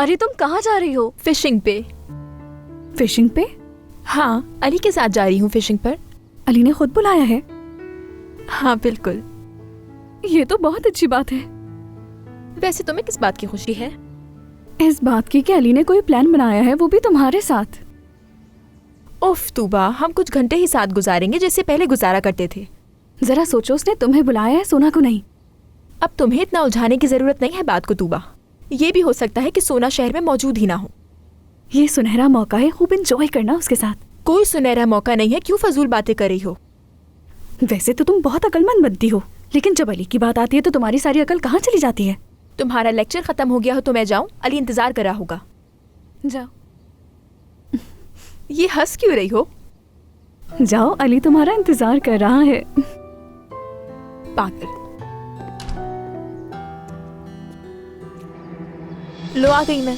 अरे तुम कहाँ जा रही हो? फिशिंग पे। फिशिंग पे? हाँ, अली के साथ जा रही हूँ फिशिंग पर। अली ने खुद बुलाया है? हाँ बिल्कुल। ये तो बहुत अच्छी बात है। वैसे तुम्हें किस बात की खुशी है? इस बात की कि अली ने कोई प्लान बनाया है, वो भी तुम्हारे साथ। उफ तूबा, हम कुछ घंटे ही साथ गुजारेंगे जैसे पहले गुजारा करते थे। जरा सोचो, उसने तुम्हें बुलाया है, सोना को नहीं। अब तुम्हें इतना उलझाने की जरूरत नहीं है बात को तूबा। ये भी हो सकता है कि सोना शहर में मौजूद ही ना हो। ये सुनहरा मौका है, खूब एंजॉय करना उसके साथ। कोई सुनहरा मौका नहीं है, क्यों फजूल बातें कर रही हो? वैसे तो तुम बहुत अकलमंद बनती हो, लेकिन जब अली की बात आती है तो तुम्हारी सारी अकल कहाँ चली जाती है? तुम्हारा लेक्चर खत्म हो गया हो तो मैं जाऊं? अली इंतजार कर रहा होगा। जाओ। ये हंस क्यों रही हो? जाओ, अली तुम्हारा इंतजार कर रहा है। पागल। लो आ गई मैं।